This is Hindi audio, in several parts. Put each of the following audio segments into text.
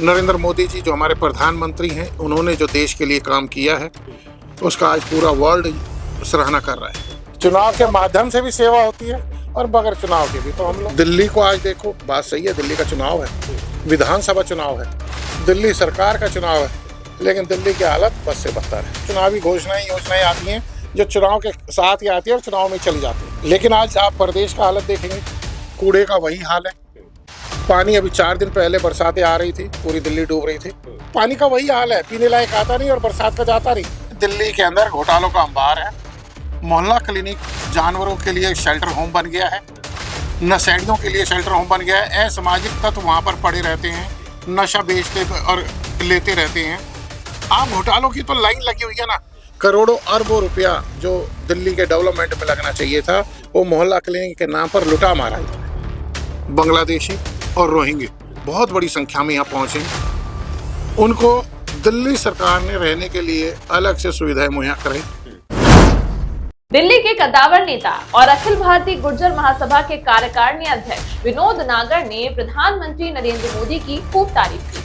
नरेंद्र मोदी जी जो हमारे प्रधानमंत्री हैं, उन्होंने जो देश के लिए काम किया है उसका आज पूरा वर्ल्ड सराहना कर रहा है। चुनाव के माध्यम से भी सेवा होती है और बगैर चुनाव के भी। तो हम लोग दिल्ली को आज देखो, बात सही है, दिल्ली का चुनाव है, विधानसभा चुनाव है, दिल्ली सरकार का चुनाव है, लेकिन दिल्ली की हालत बस से बदतर है। चुनावी घोषणाएं योजनाएं आती हैं जो चुनाव के साथ ही आती है और चुनाव में चली जाती है। लेकिन आज आप प्रदेश का हालत देखेंगे, कूड़े का वही हाल है। पानी अभी 4 दिन पहले बरसातें आ रही थी, पूरी दिल्ली डूब रही थी, पानी का वही हाल है, पीने लायक आता नहीं और बरसात का जाता नहीं। दिल्ली के अंदर घोटालों का अंबार है। मोहल्ला क्लिनिक जानवरों के लिए शेल्टर होम बन गया है, नशेड़ियों के लिए शेल्टर होम बन गया है। असामाजिक तत्व वहाँ पर पड़े रहते हैं, नशा बेचते और लेते रहते हैं। आम घोटालों की तो लाइन लगी हुई है ना। करोड़ों अरबों रुपया जो दिल्ली के डेवलपमेंट में लगना चाहिए था, वो मोहल्ला क्लिनिक के नाम पर लुटा मारा है। बांग्लादेशी और रोहिंग्या बहुत बड़ी संख्या में यहाँ पहुँचे। उनको दिल्ली सरकार ने रहने के लिए अलग से सुविधाएं मुहैया कराई। दिल्ली के कद्दावर नेता और अखिल भारतीय गुर्जर महासभा के कार्यकारिणी अध्यक्ष विनोद नागर ने प्रधानमंत्री नरेंद्र मोदी की खूब तारीफ की।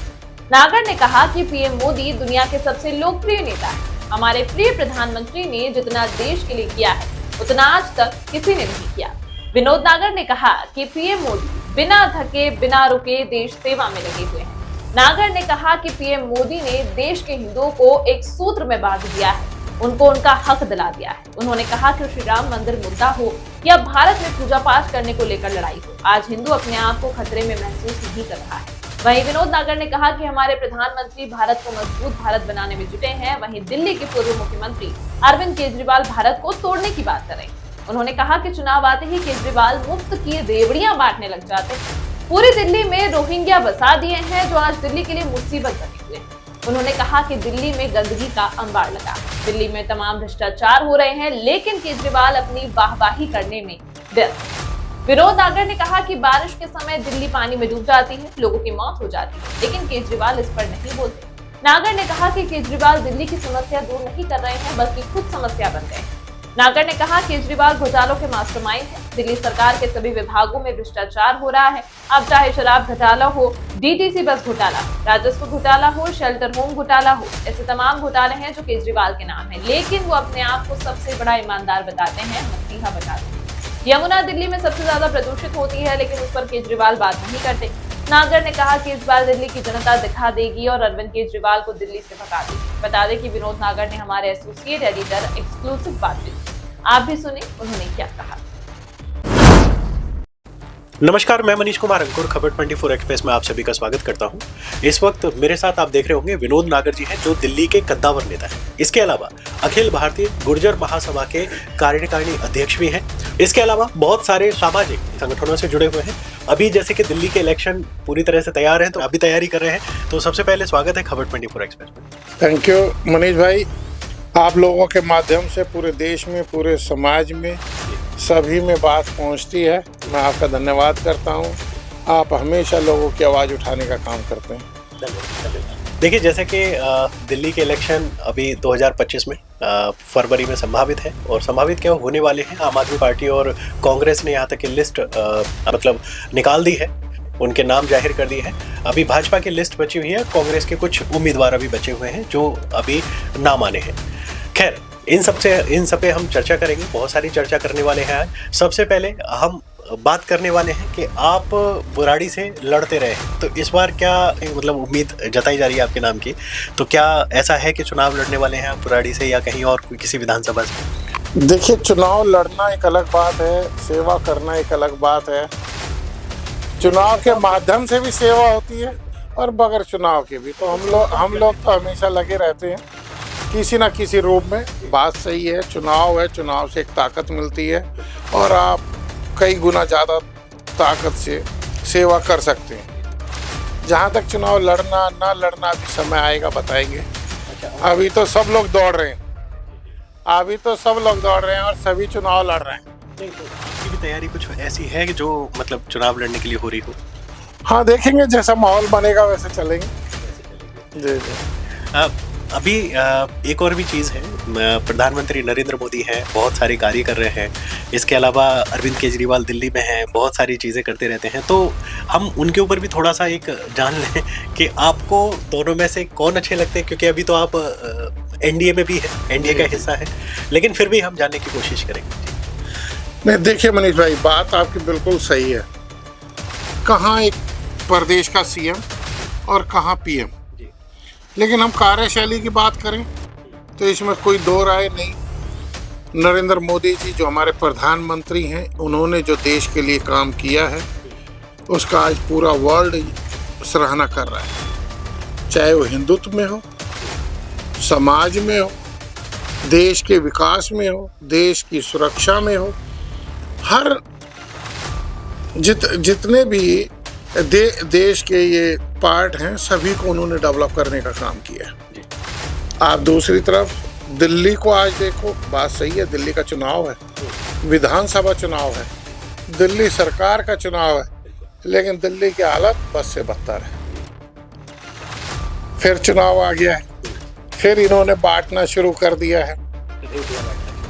नागर ने कहा कि पीएम मोदी दुनिया के सबसे लोकप्रिय नेता है। हमारे प्रिय प्रधानमंत्री ने जितना देश के लिए किया है उतना आज तक किसी ने नहीं किया। विनोद नागर ने कहा कि पीएम मोदी बिना थके बिना रुके देश सेवा में लगे हुए हैं। नागर ने कहा कि पीएम मोदी ने देश के हिंदुओं को एक सूत्र में बांध दिया है, उनको उनका हक दिला दिया है। उन्होंने कहा कि श्री राम मंदिर मुद्दा हो या भारत में पूजा पाठ करने को लेकर लड़ाई हो, आज हिंदू अपने आप को खतरे में महसूस नहीं कर रहा है। वहीं विनोद नागर ने कहा कि हमारे प्रधानमंत्री भारत को मजबूत भारत बनाने में जुटे हैं। वहीं दिल्ली के पूर्व मुख्यमंत्री अरविंद केजरीवाल भारत को तोड़ने की बात कर रहे हैं। उन्होंने कहा कि चुनाव आते ही केजरीवाल मुफ्त की रेवड़ियां बांटने लग जाते हैं। पूरी दिल्ली में रोहिंग्या बसा दिए हैं जो आज दिल्ली के लिए मुसीबत बने हुए हैं। उन्होंने कहा कि दिल्ली में गंदगी का अंबार लगा, दिल्ली में तमाम भ्रष्टाचार हो रहे हैं, लेकिन केजरीवाल अपनी वाहवाही करने में व्यस्त। विनोद नागर ने कहा कि बारिश के समय दिल्ली पानी में डूब जाती है, लोगों की मौत हो जाती है, लेकिन केजरीवाल इस पर नहीं बोलते। नागर ने कहा कि केजरीवाल दिल्ली की समस्या दूर नहीं कर रहे हैं बल्कि खुद समस्या बन गए हैं। नागर ने कहा केजरीवाल घोटालों के मास्टरमाइंड है। दिल्ली सरकार के सभी विभागों में भ्रष्टाचार हो रहा है। अब चाहे शराब घोटाला हो, डीटीसी बस घोटाला, राजस्व घोटाला हो, शेल्टर होम घोटाला हो, ऐसे तमाम घोटाले हैं जो केजरीवाल के नाम है, लेकिन वो अपने आप को सबसे बड़ा ईमानदार बताते हैं, मसीहा बताते हैं। यमुना दिल्ली में सबसे ज्यादा प्रदूषित होती है, लेकिन उस पर केजरीवाल बात नहीं करते। नागर ने कहा कि इस बार दिल्ली की जनता दिखा देगी और अरविंद केजरीवाल को दिल्ली से भगा देगी। बता दें कि विनोद नागर ने हमारे एसोसिएट एडिटर एक्सक्लूसिव बातचीत, आप भी सुने उन्होंने क्या कहा। नमस्कार, मैं मनीष कुमार अंकुर खबर 24 एक्सप्रेस में आप सभी का स्वागत करता हूं। इस वक्त मेरे साथ आप देख रहे होंगे विनोद नागर जी हैं जो दिल्ली के कद्दावर नेता हैं। इसके अलावा अखिल भारतीय गुर्जर महासभा के कार्यकारिणी अध्यक्ष भी हैं। इसके अलावा बहुत सारे सामाजिक संगठनों से जुड़े हुए हैं। अभी जैसे कि दिल्ली के इलेक्शन पूरी तरह से तैयार है, तो अभी तैयारी कर रहे हैं। तो सबसे पहले स्वागत है खबर 24 एक्सप्रेस में। थैंक यू मनीष भाई, आप लोगों के माध्यम से पूरे देश में, पूरे समाज में, सभी में बात पहुंचती है। मैं आपका धन्यवाद करता हूं। आप हमेशा लोगों की आवाज़ उठाने का काम करते हैं। देखिए, जैसे कि दिल्ली के इलेक्शन अभी 2025 में फरवरी में संभावित है, और संभावित क्या होने वाले हैं। आम आदमी पार्टी और कांग्रेस ने यहाँ तक की लिस्ट मतलब निकाल दी है, उनके नाम जाहिर कर दिए हैं। अभी भाजपा की लिस्ट बची हुई है, कांग्रेस के कुछ उम्मीदवार अभी बचे हुए हैं जो अभी नाम आने हैं। खैर, इन सब पे हम चर्चा करेंगे, बहुत सारी चर्चा करने वाले हैं आज। सबसे पहले हम बात करने वाले हैं कि आप बुराड़ी से लड़ते रहे, तो इस बार क्या मतलब उम्मीद जताई जा रही है आपके नाम की, तो क्या ऐसा है कि चुनाव लड़ने वाले हैं आप बुराड़ी से या कहीं और किसी विधानसभा से? देखिए, चुनाव लड़ना एक अलग बात है, सेवा करना एक अलग बात है। चुनाव के माध्यम से भी सेवा होती है और बगैर चुनाव के भी। तो हम लोग तो हमेशा लगे रहते हैं किसी ना किसी रूप में। बात सही है, चुनाव है, चुनाव से एक ताकत मिलती है और आप कई गुना ज़्यादा ताकत से सेवा कर सकते हैं। जहाँ तक चुनाव लड़ना ना लड़ना, अभी समय आएगा बताएंगे। अभी तो सब लोग दौड़ रहे हैं, और सभी चुनाव लड़ रहे हैं। नहीं, तो आपकी भी तैयारी कुछ ऐसी है कि जो मतलब चुनाव लड़ने के लिए हो रही हो? हाँ, देखेंगे, जैसा माहौल बनेगा वैसे चलेंगे। जी। अभी एक और भी चीज़ है, प्रधानमंत्री नरेंद्र मोदी हैं, बहुत सारे कार्य कर रहे हैं। इसके अलावा अरविंद केजरीवाल दिल्ली में हैं, बहुत सारी चीज़ें करते रहते हैं। तो हम उनके ऊपर भी थोड़ा सा एक जान लें कि आपको दोनों में से कौन अच्छे लगते हैं, क्योंकि अभी तो आप एनडीए में भी हैं, एनडीए का हिस्सा है, लेकिन फिर भी हम जानने की कोशिश करेंगे। नहीं, देखिए मनीष भाई, बात आपकी बिल्कुल सही है। कहाँ एक प्रदेश का सीएम और कहाँ पीएम, लेकिन हम कार्यशैली की बात करें तो इसमें कोई दो राय नहीं। नरेंद्र मोदी जी जो हमारे प्रधानमंत्री हैं, उन्होंने जो देश के लिए काम किया है उसका आज पूरा वर्ल्ड सराहना कर रहा है। चाहे वो हिंदुत्व में हो, समाज में हो, देश के विकास में हो, देश की सुरक्षा में हो, हर जितने भी देश के ये पार्ट हैं सभी को उन्होंने डेवलप करने का काम किया है। आप दूसरी तरफ दिल्ली को आज देखो, बात सही है, दिल्ली का चुनाव है, विधानसभा चुनाव है, दिल्ली सरकार का चुनाव है, लेकिन दिल्ली की हालत बस से बदतर है। फिर चुनाव आ गया है, फिर इन्होंने बांटना शुरू कर दिया है,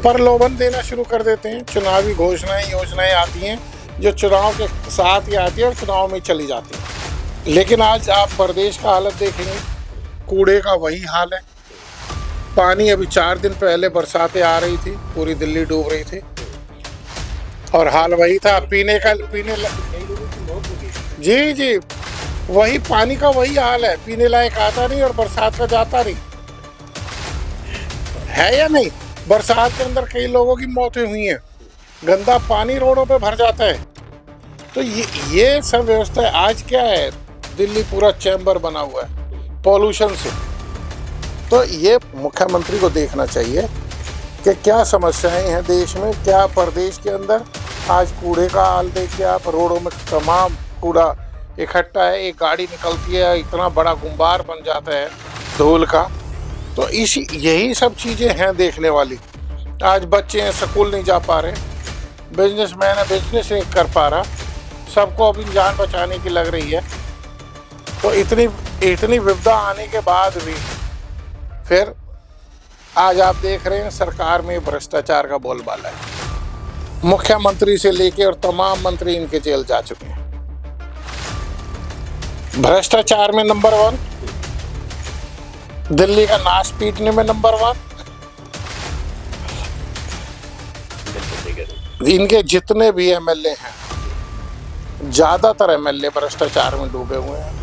प्रलोभन देना शुरू कर देते हैं। चुनावी घोषणाएं, योजनाएं आती हैं जो चुनाव के साथ ही आती है और चुनाव में चली जाती है। लेकिन आज आप प्रदेश का हालत देखेंगे, कूड़े का वही हाल है। पानी अभी 4 दिन पहले बरसातें आ रही थी, पूरी दिल्ली डूब रही थी और हाल वही था। जी वही पानी का वही हाल है, पीने लायक आता नहीं और बरसात का जाता नहीं है या नहीं। बरसात के अंदर कई लोगों की मौतें हुई हैं, गंदा पानी रोडों पे भर जाता है। तो ये सब व्यवस्था है। आज क्या है, दिल्ली पूरा चैम्बर बना हुआ है पॉल्यूशन से। तो ये मुख्यमंत्री को देखना चाहिए कि क्या समस्याएं हैं देश में, क्या प्रदेश के अंदर। आज कूड़े का हाल देखिए आप, रोडों में तमाम कूड़ा इकट्ठा है, एक गाड़ी निकलती है, इतना बड़ा गुम्बार बन जाता है धूल का। तो यही सब चीज़ें हैं देखने वाली। आज बच्चे हैं, स्कूल नहीं जा पा रहे, बिजनेसमैन है, बिजनेस नहीं कर पा रहा, सबको अपनी जान बचाने की लग रही है। तो इतनी विपदा आने के बाद भी फिर आज आप देख रहे हैं सरकार में भ्रष्टाचार का बोलबाला है। मुख्यमंत्री से लेके और तमाम मंत्री इनके जेल जा चुके हैं। भ्रष्टाचार में नंबर 1, दिल्ली का नाश पीटने में नंबर 1। इनके जितने भी एमएलए हैं, ज़्यादातर एमएलए भ्रष्टाचार में डूबे हुए हैं।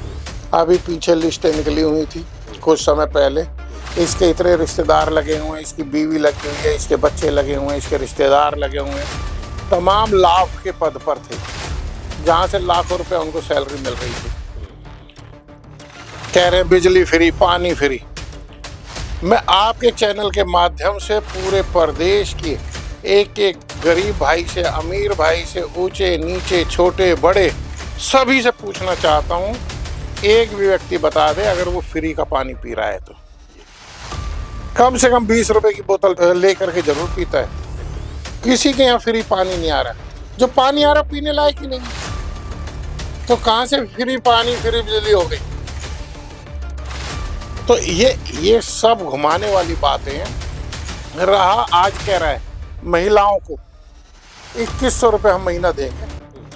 अभी पीछे लिस्टें निकली हुई थी कुछ समय पहले, इसके इतने रिश्तेदार लगे हुए हैं, इसकी बीवी लगी हुई है, इसके बच्चे लगे हुए हैं, इसके रिश्तेदार लगे हुए हैं, तमाम लाख के पद पर थे, जहाँ से लाखों रुपए उनको सैलरी मिल रही थी। कह रहे हैं बिजली फ्री, पानी फ्री। मैं आपके चैनल के माध्यम से पूरे प्रदेश के एक एक गरीब भाई से, अमीर भाई से, ऊंचे नीचे, छोटे बड़े, सभी से पूछना चाहता हूँ, एक भी व्यक्ति बता दे अगर वो फ्री का पानी पी रहा है तो कम से कम 20 रुपए की बोतल लेकर के जरूर पीता है। किसी के यहाँ फ्री पानी नहीं आ रहा, जो पानी आ रहा पीने लायक ही नहीं, तो कहाँ से फ्री पानी, फ्री बिजली हो गई। तो ये सब घुमाने वाली बातें हैं। रहा आज कह रहा है महिलाओं को 2100 रुपये हम महीना देंगे,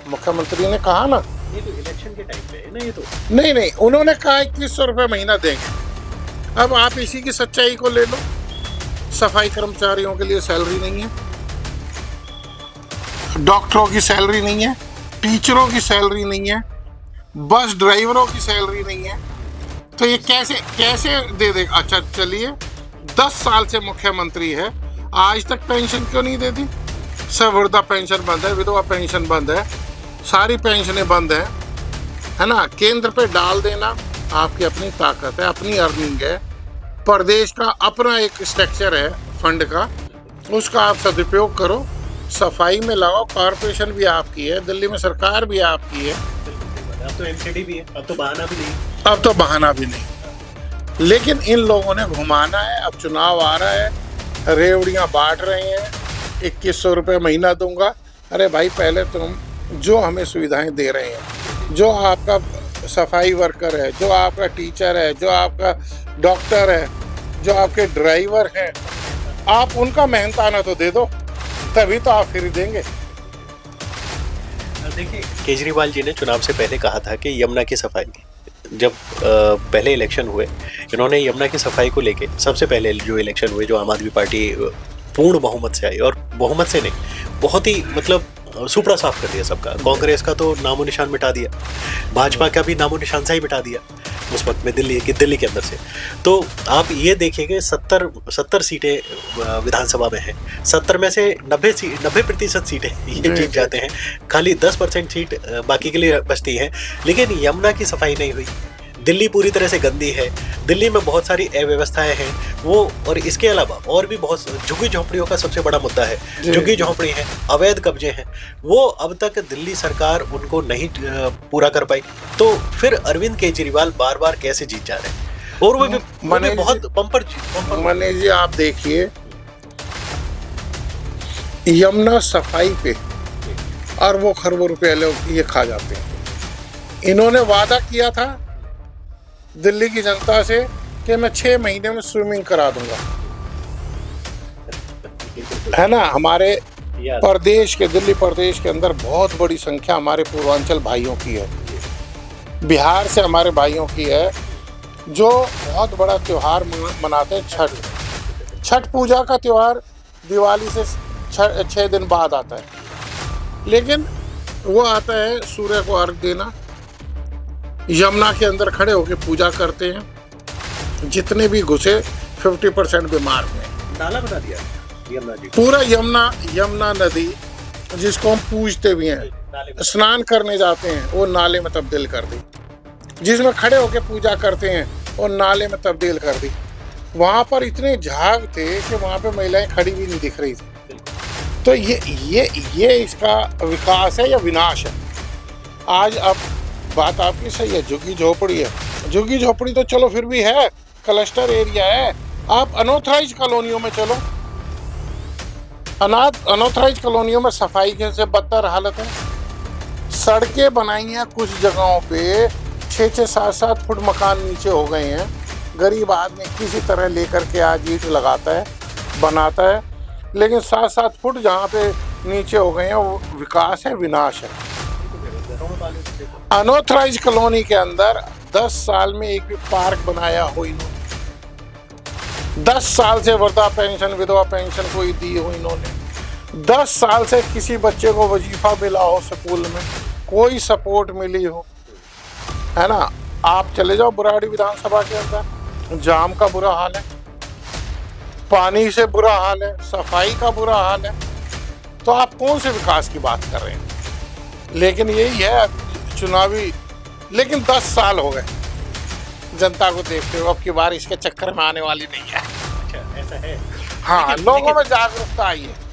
मुख्यमंत्री ने कहा ना, ये तो इलेक्शन के टाइम पे है ना। ये तो नहीं, उन्होंने कहा 2100 रुपये महीना देंगे। अब आप इसी की सच्चाई को ले लो, सफाई कर्मचारियों के लिए सैलरी नहीं है, डॉक्टरों की सैलरी नहीं है, टीचरों की सैलरी नहीं है, बस ड्राइवरों की सैलरी नहीं है। तो ये कैसे दे देगा। अच्छा चलिए, 10 साल से मुख्यमंत्री है, आज तक पेंशन क्यों नहीं दे दी? सब वृद्धा पेंशन बंद है, विधवा पेंशन बंद है, सारी पेंशनें बंद है ना। केंद्र पे डाल देना आपकी अपनी ताकत है, अपनी अर्निंग है, प्रदेश का अपना एक स्ट्रक्चर है फंड का, उसका आप सदुपयोग करो, सफाई में लगाओ। कॉरपोरेशन भी आपकी है, दिल्ली में सरकार भी आपकी है, अब तो एमसीडी भी है, अब तो बहाना भी नहीं। लेकिन इन लोगों ने घुमाना है। अब चुनाव आ रहा है, रेवड़ियाँ बांट रहे हैं, 2100 रुपये महीना दूंगा। अरे भाई, पहले तुम जो हमें सुविधाएं दे रहे हैं, जो आपका सफाई वर्कर है, जो आपका टीचर है, जो आपका डॉक्टर है, जो आपके ड्राइवर हैं, आप उनका मेहनताना तो दे दो, तभी तो आप फ्री देंगे। देखिए, केजरीवाल जी ने चुनाव से पहले कहा था कि यमुना की सफाई, जब पहले इलेक्शन हुए, इन्होंने यमुना की सफाई को लेके सबसे पहले जो इलेक्शन हुए, जो आम आदमी पार्टी पूर्ण बहुमत से आई, और बहुमत से नहीं, बहुत ही मतलब सुपड़ा साफ कर दिया सबका। कांग्रेस का तो नामो निशान मिटा दिया, भाजपा का भी नामो निशान से ही मिटा दिया उस वक्त में दिल्ली के अंदर से। तो आप ये देखिए 70 सीटें विधानसभा में हैं, 70 में से 90% सीटें ये जीत जाते हैं, खाली 10% सीट बाकी के लिए बचती है। लेकिन यमुना की सफाई नहीं हुई। दिल्ली पूरी तरह से गंदी है, दिल्ली में बहुत सारी अव्यवस्थाएं हैं वो, और इसके अलावा और भी बहुत झुग्गी झोंपड़ियों का सबसे बड़ा मुद्दा है। झुग्गी झोंपड़ी हैं, अवैध कब्जे हैं, वो अब तक दिल्ली सरकार उनको नहीं पूरा कर पाई। तो फिर अरविंद केजरीवाल बार बार कैसे जीत जा रहे हैं, और वो भी बहुत बम्पर। मनीष जी, आप देखिए यमुना सफाई पे और वो खरबों रुपए लोग ये खा जाते हैं। इन्होंने वादा किया था दिल्ली की जनता से कि मैं 6 महीने में स्विमिंग करा दूंगा, है ना। हमारे प्रदेश के, दिल्ली प्रदेश के अंदर बहुत बड़ी संख्या हमारे पूर्वांचल भाइयों की है, बिहार से हमारे भाइयों की है, जो बहुत बड़ा त्योहार मनाते हैं। छठ पूजा का त्योहार दिवाली से 6 दिन बाद आता है, लेकिन वो आता है सूर्य को अर्घ देना, यमुना के अंदर खड़े होकर पूजा करते हैं। जितने भी घुसे 50% बीमार हुए। नाला बना दिया यमुना जी, पूरा यमुना नदी जिसको हम पूजते भी हैं, स्नान करने जाते हैं, वो नाले में तब्दील कर दी। जिसमें खड़े होकर पूजा करते हैं वो नाले में तब्दील कर दी। वहाँ पर इतने झाग थे कि वहाँ पे महिलाएं खड़ी भी नहीं दिख रही थी। तो ये इसका विकास है या विनाश है? आज अब बात आपकी सही है, झुग्गी झोपड़ी है। झुग्गी झोपड़ी तो चलो फिर भी है, क्लस्टर एरिया है। आप अनऑथराइज कॉलोनियों में चलो, अनऑथराइज कॉलोनियों में सफाई के से बदतर हालत है। सड़कें बनाई हैं कुछ जगहों पे, 6-6, 7-7 फुट मकान नीचे हो गए हैं। गरीब आदमी किसी तरह लेकर के आज ईंट लगाता है, बनाता है, लेकिन 7-7 फुट जहाँ पे नीचे हो गए हैं, वो विकास है विनाश है। अनऑथराइज कॉलोनी के अंदर 10 साल में एक भी पार्क बनाया हो इन्होंने। 10 साल से वृद्धा पेंशन, विधवा पेंशन कोई दी हो इन्होंने। 10 साल से किसी बच्चे को वजीफा मिला हो, स्कूल में कोई सपोर्ट मिली हो, है ना। आप चले जाओ बुराड़ी विधानसभा के अंदर, जाम का बुरा हाल है, पानी से बुरा हाल है, सफाई का बुरा हाल है। तो आप कौन से विकास की बात कर रहे हैं? लेकिन यही है चुनावी। लेकिन 10 साल हो गए जनता को देखते हो, अब की बार इसके चक्कर में आने वाली नहीं है। अच्छा, ऐसा है। हाँ, लोगों में जागरूकता आई है।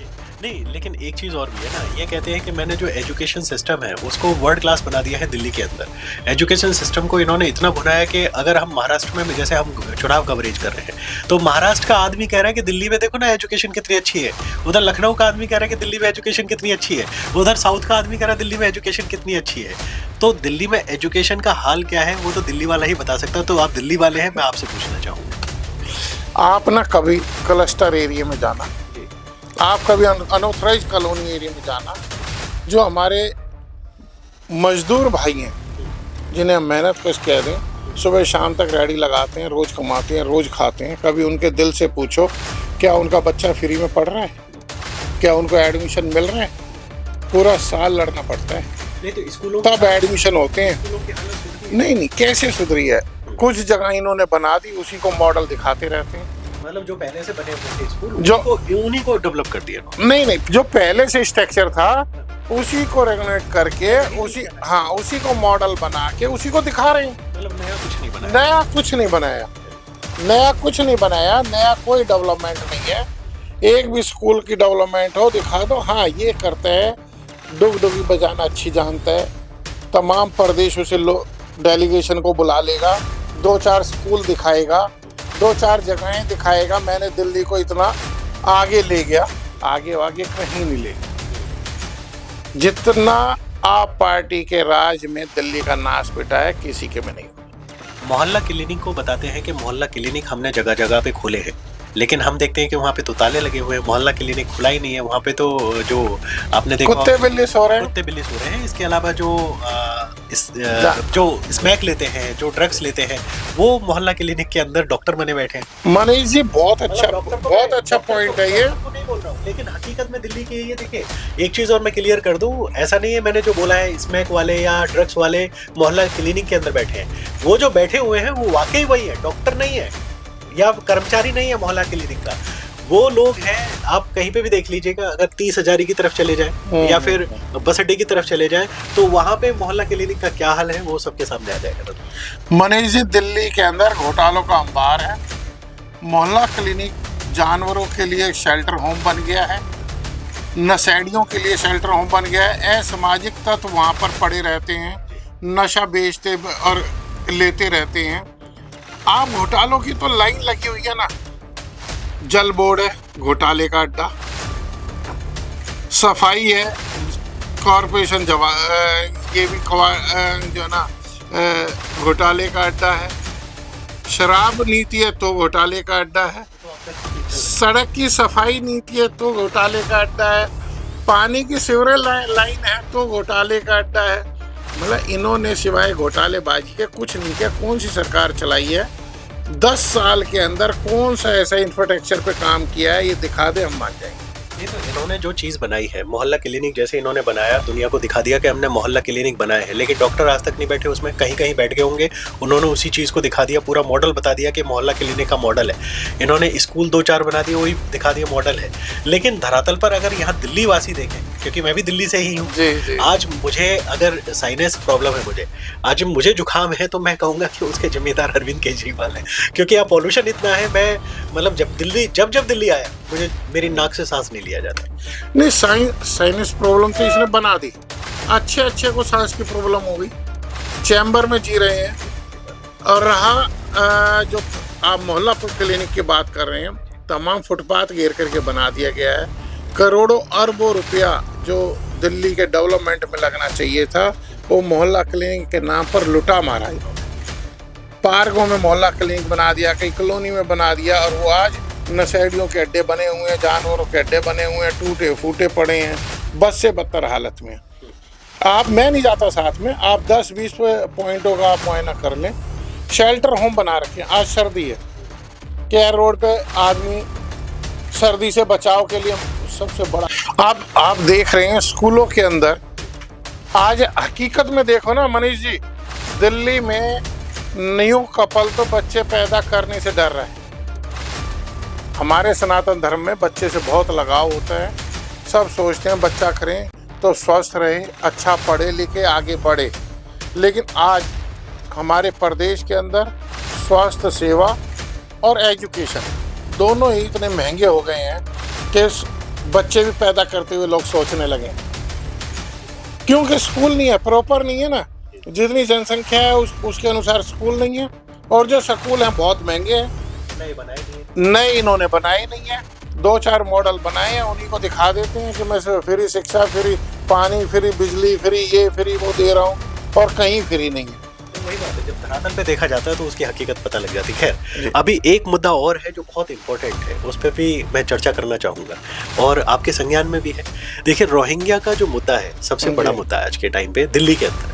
नहीं, लेकिन एक चीज़ और भी है ना, ये कहते हैं कि मैंने जो एजुकेशन सिस्टम है उसको वर्ल्ड क्लास बना दिया है दिल्ली के अंदर। एजुकेशन सिस्टम को इन्होंने इतना भुनाया कि अगर हम महाराष्ट्र में, जैसे हम चुनाव कवरेज कर रहे हैं, तो महाराष्ट्र का आदमी कह रहा है कि दिल्ली में देखो ना एजुकेशन कितनी अच्छी है, उधर लखनऊ का आदमी कह रहा है कि दिल्ली में एजुकेशन कितनी अच्छी है, उधर साउथ का आदमी कह रहा है दिल्ली में एजुकेशन कितनी अच्छी है। तो दिल्ली में एजुकेशन का हाल क्या है वो तो दिल्ली वाला ही बता सकता है। तो आप दिल्ली वाले हैं, मैं आपसे पूछना चाहूँगा, आप ना कभी क्लस्टर एरिया में जाना, आप कभी अनऑथराइज कॉलोनी एरिया में जाना, जो हमारे मजदूर भाई हैं जिन्हें हम मेहनत कश कह दें, सुबह शाम तक रेहड़ी लगाते हैं, रोज़ कमाते हैं, रोज़ खाते हैं। कभी उनके दिल से पूछो क्या उनका बच्चा फ्री में पढ़ रहा है, क्या उनको एडमिशन मिल रहा है? पूरा साल लड़ना पड़ता है, नहीं तो स्कूलों तब एडमिशन होते हैं। नहीं, कैसे सुधरी है? कुछ जगह इन्होंने बना दी, उसी को मॉडल दिखाते रहते हैं। मतलब जो पहले से बने हुए थे स्कूल, जो उन्हीं को डेवलप कर दिया। नहीं, जो पहले से स्ट्रक्चर था उसी को रेगुलेट करके, उसी को मॉडल बना के उसी को दिखा रहे हैं। मतलब नया कुछ नहीं बनाया, नया कुछ नहीं बनाया, नया कोई डेवलपमेंट नहीं है। एक भी स्कूल की डेवलपमेंट हो दिखा दो, हाँ ये करते हैं, डुगडुगी बजाना अच्छी जानता है, तमाम प्रदेशों से डेलीगेशन को बुला लेगा, 2-4 स्कूल दिखाएगा, 2-4 जगहें दिखाएगा, मैंने दिल्ली को इतना आगे ले गया। आगे कहीं नहीं ले गया। जितना आप पार्टी के राज में दिल्ली का नाश पिटा है, किसी के में नहीं। मोहल्ला क्लिनिक को बताते हैं कि मोहल्ला क्लिनिक हमने जगह जगह पे खोले हैं, लेकिन हम देखते हैं कि वहाँ पे तो ताले लगे हुए हैं, मोहल्ला क्लिनिक खुला ही नहीं है। वहाँ पे तो जो आपने देखा कुत्ते बिल्ली सो रहे हैं। कुत्ते बिल्ली सो रहे हैं। इसके अलावा जो स्मैक लेते हैं, जो ड्रग्स लेते हैं, वो मोहल्ला क्लिनिक के अंदर डॉक्टर बने बैठे हैं। मनीष जी बहुत अच्छा पॉइंट है ये। नहीं बोल रहा हूँ, लेकिन हकीकत में दिल्ली की ये देखिए, एक चीज और मैं क्लियर कर दूं, ऐसा नहीं है मैंने जो बोला है स्मैक वाले या ड्रग्स वाले मोहल्ला क्लिनिक के अंदर बैठे हैं, वो जो बैठे हुए हैं वो वाकई वही है, डॉक्टर नहीं है या कर्मचारी नहीं है मोहल्ला क्लिनिक का। वो लोग हैं, आप कहीं पे भी देख लीजिएगा, अगर 30 हजारी की तरफ चले जाएं या फिर बस अड्डे की तरफ चले जाएं, तो वहां पे मोहल्ला क्लिनिक का क्या हाल है वो सबके सामने आ जाएगा। मनीष जी दिल्ली के अंदर घोटालों का अंबार है। मोहल्ला क्लिनिक जानवरों के लिए शेल्टर होम बन गया है, नशेड़ियों के लिए शेल्टर होम बन गया है। असामाजिक तत्व वहाँ पर पड़े रहते हैं, नशा बेचते और लेते रहते हैं। आप घोटालों की तो लाइन लगी हुई है ना। जल बोर्ड है घोटाले का अड्डा, सफाई है कॉरपोरेशन ये भी जो है ना घोटाले का अड्डा है। शराब नीति है तो घोटाले का अड्डा है। सड़क की सफाई नीति है तो घोटाले का अड्डा है। पानी की सीवरेज लाइन है तो घोटाले का अड्डा है। मतलब इन्होंने सिवाय घोटालेबाजी के कुछ नहीं किया। कौन सी सरकार चलाई है 10 साल के अंदर, कौन सा ऐसा इंफ्रास्ट्रक्चर पे काम किया है ये दिखा दे, हम मान जाएंगे। ये तो इन्होंने जो चीज़ बनाई है मोहल्ला क्लिनिक, जैसे इन्होंने बनाया, दुनिया को दिखा दिया कि हमने मोहल्ला क्लिनिक बनाया है, लेकिन डॉक्टर आज तक नहीं बैठे उसमें, कहीं कहीं बैठ गए होंगे। उन्होंने उसी चीज़ को दिखा दिया, पूरा मॉडल बता दिया कि मोहल्ला क्लिनिक का मॉडल है। इन्होंने स्कूल 2-4 बना दिए, वही दिखा दिया मॉडल है। लेकिन धरातल पर अगर यहाँ दिल्ली वासी देखें, क्योंकि मैं भी दिल्ली से ही हूँ, आज मुझे अगर साइनस प्रॉब्लम है, आज मुझे जुकाम है, तो मैं कहूँगा कि उसके जिम्मेदार अरविंद केजरीवाल है, क्योंकि यहाँ पॉल्यूशन इतना है। मैं मतलब जब दिल्ली आया, मुझे मेरी नाक से सांस नहीं लिया जाता। नहीं, साइनस प्रॉब्लम तो इसने बना दी, अच्छे को सांस की प्रॉब्लम हो गई, चैम्बर में जी रहे हैं। और रहा जो आप मोहल्ला क्लिनिक की बात कर रहे हैं, तमाम फुटपाथ घेर करके बना दिया गया है। करोड़ों अरबों रुपया जो दिल्ली के डेवलपमेंट में लगना चाहिए था, वो मोहल्ला क्लिनिक के नाम पर लुटा मारा इन्होंने। पार्कों में मोहल्ला क्लिनिक बना दिया, कई कॉलोनी में बना दिया, और वो आज नशेड़ियों के अड्डे बने हुए हैं, जानवरों के अड्डे बने हुए हैं, टूटे फूटे पड़े हैं, बस से बदतर हालत में। मैं नहीं जाता साथ में, आप 10-20 पॉइंटों का आप मुआयना कर लें। शेल्टर होम बना रखे हैं। आज सर्दी है, केयर रोड पे आदमी सर्दी से बचाव के लिए सबसे बड़ा आप देख रहे हैं स्कूलों के अंदर। आज हकीकत में देखो ना मनीष जी, दिल्ली में न्यू कपल तो बच्चे पैदा करने से डर रहा है। हमारे सनातन धर्म में बच्चे से बहुत लगाव होता है। सब सोचते हैं बच्चा करें तो स्वस्थ रहे, अच्छा पढ़े लिखे आगे बढ़े। लेकिन आज हमारे प्रदेश के अंदर स्वास्थ्य सेवा और एजुकेशन दोनों ही इतने महंगे हो गए हैं कि बच्चे भी पैदा करते हुए लोग सोचने लगे, क्योंकि स्कूल नहीं है, प्रॉपर नहीं है ना। जितनी जनसंख्या है उसके अनुसार स्कूल नहीं है, और जो स्कूल हैं बहुत महंगे हैं, नए इन्होंने बनाए नहीं है। 2-4 मॉडल बनाए हैं, उन्हीं को दिखा देते हैं कि मैं फ्री शिक्षा, फ्री पानी, फ्री बिजली, फ्री ये फ्री वो दे रहा हूँ, और कहीं फ्री नहीं है। वही बात है, जब धरातल पे देखा जाता है तो उसकी हकीकत पता लग जाती है। खैर, अभी एक मुद्दा और है जो बहुत इंपॉर्टेंट है, उस पर भी मैं चर्चा करना चाहूँगा और आपके संज्ञान में भी है। देखिए, रोहिंग्या का जो मुद्दा है, सबसे बड़ा मुद्दा है आज के टाइम पे दिल्ली के अंदर।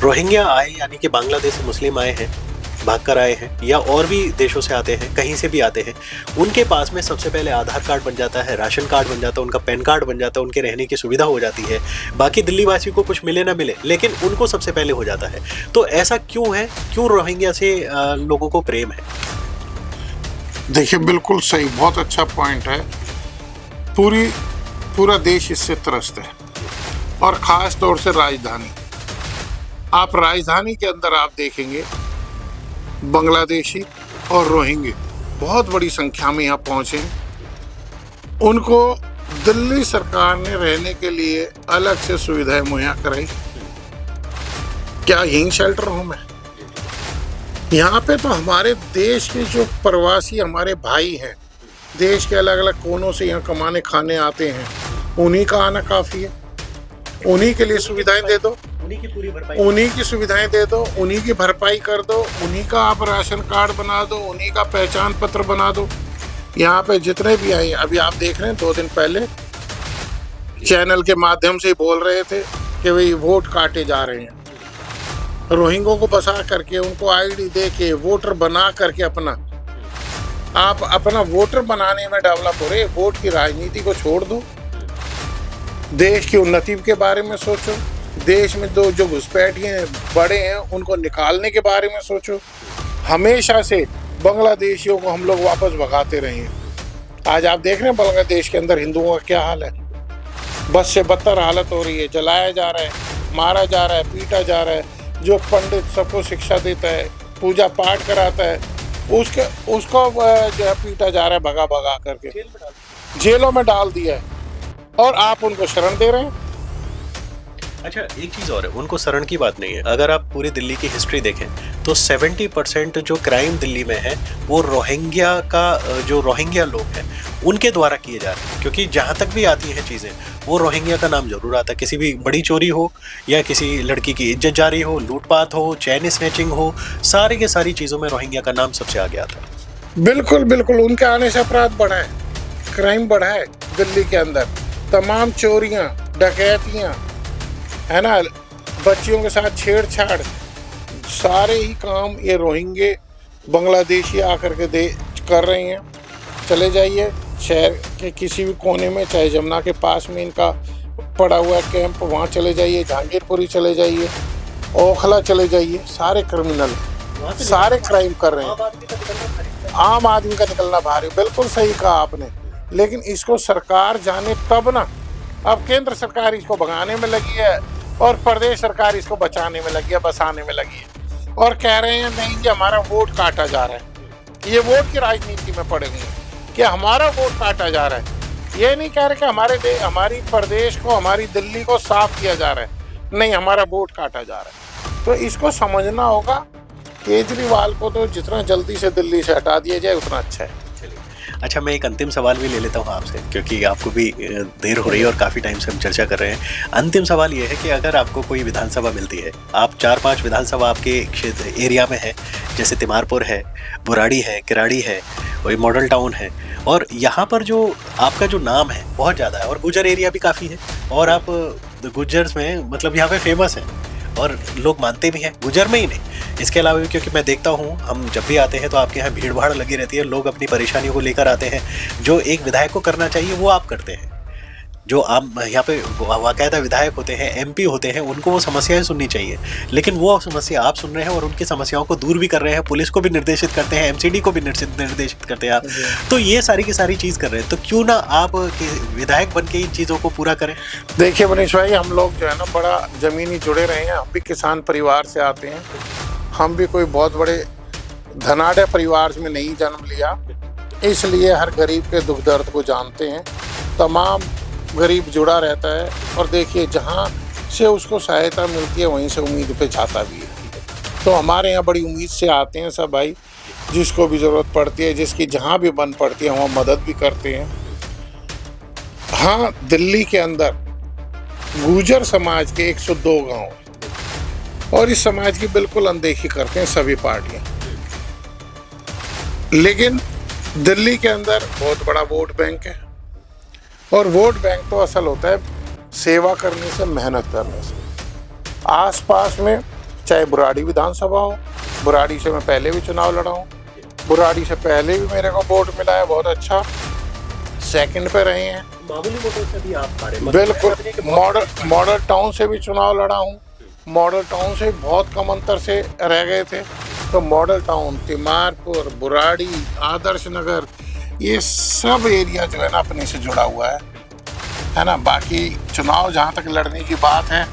रोहिंग्या आए, यानी कि बांग्लादेश से मुस्लिम आए हैं, भागकर आए हैं, या और भी देशों से आते हैं, कहीं से भी आते हैं, उनके पास में सबसे पहले आधार कार्ड बन जाता है, राशन कार्ड बन जाता है, उनका पैन कार्ड बन जाता है, उनके रहने की सुविधा हो जाती है। बाकी दिल्ली वासी को कुछ मिले ना मिले, लेकिन उनको सबसे पहले हो जाता है। तो ऐसा क्यों है? क्यों रोहिंग्या से लोगों को प्रेम है? देखिए, बिल्कुल सही, बहुत अच्छा पॉइंट है। पूरा देश इससे त्रस्त है, और ख़ास तौर से राजधानी। आप राजधानी के अंदर आप देखेंगे बांग्लादेशी और रोहिंग्या बहुत बड़ी संख्या में यहाँ पहुँचे हैं। उनको दिल्ली सरकार ने रहने के लिए अलग से सुविधाएं मुहैया कराई। क्या यही शेल्टर होम है? यहाँ पे तो हमारे देश के जो प्रवासी हमारे भाई हैं, देश के अलग अलग कोनों से यहाँ कमाने खाने आते हैं, उन्हीं का आना काफ़ी है। उन्हीं के लिए सुविधाएं दे दो। उन्हीं की पूरी भरपाई, उन्हीं की सुविधाएं दे दो, उन्हीं की भरपाई कर दो, उन्हीं का आप राशन कार्ड बना दो, उन्हीं का पहचान पत्र बना दो। यहाँ पे जितने भी आए, अभी आप देख रहे हैं 2 दिन पहले चैनल के माध्यम से बोल रहे थे कि भाई वोट काटे जा रहे हैं। रोहिंग्यों को बसा करके, उनको आईडी दे के, वोटर बना करके आप अपना वोटर बनाने में डेवलप हो रहे। वोट की राजनीति को छोड़ दो, देश की उन्नति के बारे में सोचो, देश में जो घुसपैठिए बड़े हैं उनको निकालने के बारे में सोचो। हमेशा से बांग्लादेशियों को हम लोग वापस भगाते रहे हैं। आज आप देख रहे हैं बांग्लादेश के अंदर हिंदुओं का क्या हाल है। बस से बदतर हालत हो रही है, जलाया जा रहा है, मारा जा रहा है, पीटा जा रहा है। जो पंडित सबको शिक्षा देता है, पूजा पाठ कराता है, उसको जो है पीटा जा रहा है, भगा भगा करके जेलों में डाल दिया है, और आप उनको शरण दे रहे हैं। अच्छा, एक चीज़ और है, उनको शरण की बात नहीं है। अगर आप पूरी दिल्ली की हिस्ट्री देखें तो 70% जो क्राइम दिल्ली में है वो जो रोहिंग्या लोग हैं उनके द्वारा किए जा रहे हैं। क्योंकि जहाँ तक भी आती हैं चीज़ें, वो रोहिंग्या का नाम जरूर आता है। किसी भी बड़ी चोरी हो या किसी लड़की की इज्जत जारी हो, लूटपाट हो, चैन स्नैचिंग हो, सारी के सारी चीज़ों में रोहिंग्या का नाम सबसे आगे आता है। बिल्कुल बिल्कुल, उनके आने से अपराध बढ़ा है, क्राइम बढ़ा है दिल्ली के अंदर। तमाम चोरियाँ, डकैतियाँ, है ना, बच्चियों के साथ छेड़छाड़, सारे ही काम ये रोहिंग्ये बांग्लादेशी आकर के कर रहे हैं। चले जाइए शहर के किसी भी कोने में, चाहे जमुना के पास में इनका पड़ा हुआ कैंप, वहाँ चले जाइए, जहांगीरपुरी चले जाइए, ओखला चले जाइए, सारे क्रिमिनल, सारे क्राइम कर रहे हैं। आम आदमी का निकलना भारी। बिल्कुल सही कहा आपने, लेकिन इसको सरकार जाने तब ना। अब केंद्र सरकार इसको भगाने में लगी है और प्रदेश सरकार इसको बचाने में लगी है, बसाने में लगी है, और कह रहे हैं नहीं कि हमारा वोट काटा जा रहा है। ये वोट की राजनीति में पड़े हुए हैं कि हमारा वोट काटा जा रहा है। ये नहीं कह रहे कि हमारी प्रदेश को, हमारी दिल्ली को साफ किया जा रहा है। नहीं, हमारा वोट काटा जा रहा है। तो इसको समझना होगा। केजरीवाल को तो जितना जल्दी से दिल्ली से हटा दिया जाए उतना अच्छा है। अच्छा, मैं एक अंतिम सवाल भी ले लेता हूँ आपसे, क्योंकि आपको भी देर हो रही है और काफ़ी टाइम से हम चर्चा कर रहे हैं। अंतिम सवाल ये है कि अगर आपको कोई विधानसभा मिलती है, आप 4-5 विधानसभा आपके क्षेत्र एरिया में है, जैसे तिमारपुर है, बुराड़ी है, किराड़ी है, वही मॉडल टाउन है, और यहाँ पर जो आपका जो नाम है बहुत ज़्यादा है, और गुजर एरिया भी काफ़ी है, और आप गुजर्स में मतलब यहाँ पे फेमस हैं और लोग मानते भी हैं, गुजर में ही नहीं, इसके अलावा भी, क्योंकि मैं देखता हूँ हम जब भी आते हैं तो आपके यहाँ भीड़ भाड़ लगी रहती है, लोग अपनी परेशानियों को लेकर आते हैं। जो एक विधायक को करना चाहिए वो आप करते हैं। जो आम यहाँ पे बाकायदा विधायक होते हैं, एमपी होते हैं, उनको वो समस्याएं सुननी चाहिए, लेकिन वो समस्या आप सुन रहे हैं और उनकी समस्याओं को दूर भी कर रहे हैं। पुलिस को भी निर्देशित करते हैं, एमसीडी को भी निर्देशित करते हैं आप, तो ये सारी की सारी चीज़ कर रहे हैं, तो क्यों ना आप विधायक बन के इन चीज़ों को पूरा करें। देखिए मनीष भाई, हम लोग जो है ना बड़ा ज़मीनी जुड़े रहे हैं। हम भी किसान परिवार से आते हैं, हम भी कोई बहुत बड़े धनाढ़ परिवार में नहीं जन्म लिया, इसलिए हर गरीब के दुख दर्द को जानते हैं। तमाम गरीब जुड़ा रहता है, और देखिए जहाँ से उसको सहायता मिलती है वहीं से उम्मीद पे जाता भी है। तो हमारे यहाँ बड़ी उम्मीद से आते हैं सब भाई, जिसको भी ज़रूरत पड़ती है, जिसकी जहाँ भी बन पड़ती है वहाँ मदद भी करते हैं। हाँ, दिल्ली के अंदर गुर्जर समाज के 102 गाँव, और इस समाज की बिल्कुल अनदेखी करते हैं सभी पार्टियाँ। लेकिन दिल्ली के अंदर बहुत बड़ा वोट बैंक है, और वोट बैंक तो असल होता है सेवा करने से, मेहनत करने से। आसपास में चाहे बुराड़ी विधानसभा हो, बुराड़ी से मैं पहले भी चुनाव लड़ा हूँ, बुराड़ी से पहले भी मेरे को वोट मिला है, बहुत अच्छा, सेकंड पे रहे हैं। मामूली वोटों से भी आप हारे। बिल्कुल, मॉडल टाउन से भी चुनाव लड़ा हूँ, मॉडल टाउन से बहुत कम अंतर से रह गए थे। तो मॉडल टाउन, तिमारपुर, बुराड़ी, आदर्श नगर, ये सब एरिया जो है ना अपने से जुड़ा हुआ है ना। बाकी चुनाव जहाँ तक लड़ने की बात है,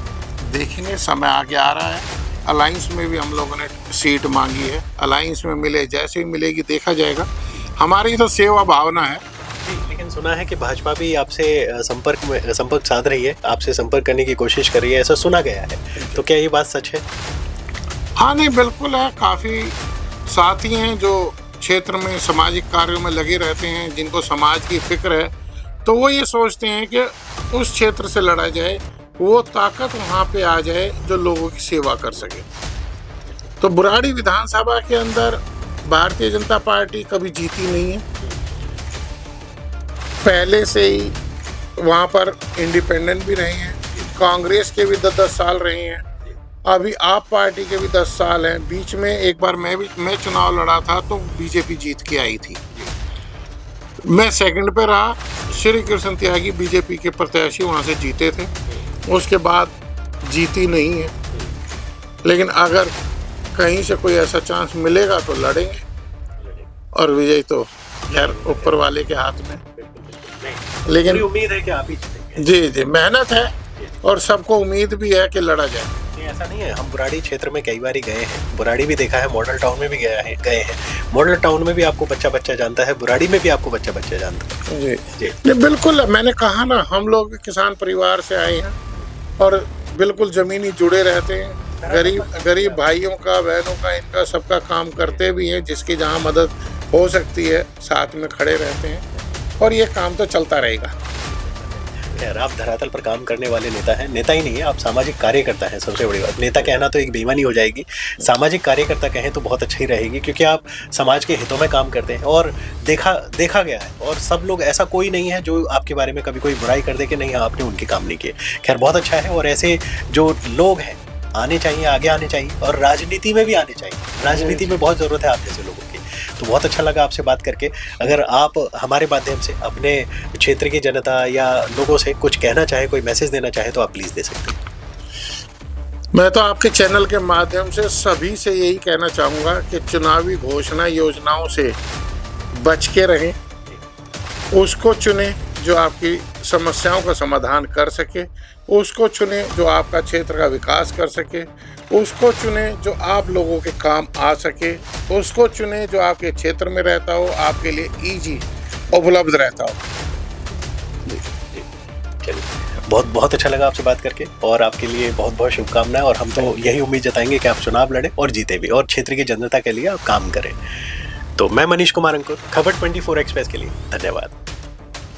देखेंगे, समय आगे आ रहा है। अलायंस में भी हम लोगों ने सीट मांगी है, अलायंस में मिले, जैसे ही मिलेगी देखा जाएगा। हमारी तो सेवा भावना है। लेकिन सुना है कि भाजपा भी आपसे संपर्क साध रही है, आपसे संपर्क करने की कोशिश कर रही है, ऐसा सुना गया है, तो क्या ये बात सच है? हाँ, नहीं, बिल्कुल है। काफ़ी साथी हैं जो क्षेत्र में सामाजिक कार्यों में लगे रहते हैं, जिनको समाज की फिक्र है, तो वो ये सोचते हैं कि उस क्षेत्र से लड़ा जाए वो ताकत वहाँ पे आ जाए जो लोगों की सेवा कर सके। तो बुराड़ी विधानसभा के अंदर भारतीय जनता पार्टी कभी जीती नहीं है, पहले से ही वहाँ पर इंडिपेंडेंट भी रहे हैं, कांग्रेस के भी 10-10 साल रहे हैं, अभी आप पार्टी के भी 10 साल हैं। बीच में एक बार मैं चुनाव लड़ा था तो बीजेपी जीत के आई थी, मैं सेकंड पे रहा, श्री कृष्ण त्यागी बीजेपी के प्रत्याशी वहाँ से जीते थे, उसके बाद जीती नहीं है। लेकिन अगर कहीं से कोई ऐसा चांस मिलेगा तो लड़ेंगे, और विजय तो खैर ऊपर वाले के हाथ में। लेकिन उम्मीद है कि आप ही जीतेंगे। जी जी, मेहनत है और सबको उम्मीद भी है कि लड़ा जाए। नहीं, ऐसा नहीं है, हम बुराड़ी क्षेत्र में कई बार ही गए हैं, बुराड़ी भी देखा है, मॉडल टाउन में भी गए हैं। मॉडल टाउन में भी आपको बच्चा जानता है, बुराड़ी में भी आपको बच्चा जानता है। जी जी नहीं, बिल्कुल, मैंने कहा ना, हम लोग किसान परिवार से आए हैं और बिल्कुल जमीनी जुड़े रहते हैं। गरीब भाइयों का, बहनों का, इनका सबका काम करते भी हैं, जिसकी जहाँ मदद हो सकती है साथ में खड़े रहते हैं, और ये काम तो चलता रहेगा। यार, आप धरातल पर काम करने वाले नेता हैं, नेता ही नहीं है, आप सामाजिक कार्यकर्ता हैं। सबसे बड़ी बात, नेता कहना तो एक बेईमानी हो जाएगी, सामाजिक कार्यकर्ता कहें तो बहुत अच्छी रहेगी, क्योंकि आप समाज के हितों में काम करते हैं। और देखा गया है, और सब लोग, ऐसा कोई नहीं है जो आपके बारे में कभी कोई बुराई कर दे कि नहीं आपने उनके काम नहीं किए। खैर, बहुत अच्छा है, और ऐसे जो लोग हैं आने चाहिए, आगे आने चाहिए, और राजनीति में भी आने चाहिए। राजनीति में बहुत ज़रूरत है आप जैसे लोगों की। तो बहुत अच्छा लगा आपसे बात करके। अगर आप हमारे माध्यम से अपने क्षेत्र की जनता या लोगों से कुछ कहना चाहे, कोई मैसेज देना चाहे, तो आप प्लीज़ दे सकते हैं। मैं तो आपके चैनल के माध्यम से सभी से यही कहना चाहूँगा कि चुनावी घोषणा योजनाओं से बच के रहें, उसको चुनें जो आपकी समस्याओं का समाधान कर सके, उसको चुनें जो आपका क्षेत्र का विकास कर सके, उसको चुनें जो आप लोगों के काम आ सके, उसको चुनें जो आपके क्षेत्र में रहता हो, आपके लिए ईजी उपलब्ध रहता हो। चलिए, बहुत अच्छा लगा आपसे बात करके, और आपके लिए बहुत शुभकामनाएं। और हम तो यही उम्मीद जताएंगे कि आप चुनाव लड़ें और जीते भी, और क्षेत्र की जनता के लिए आप काम करें। तो मैं मनीष कुमार अंकुर, खबर 24 एक्सप्रेस के लिए धन्यवाद।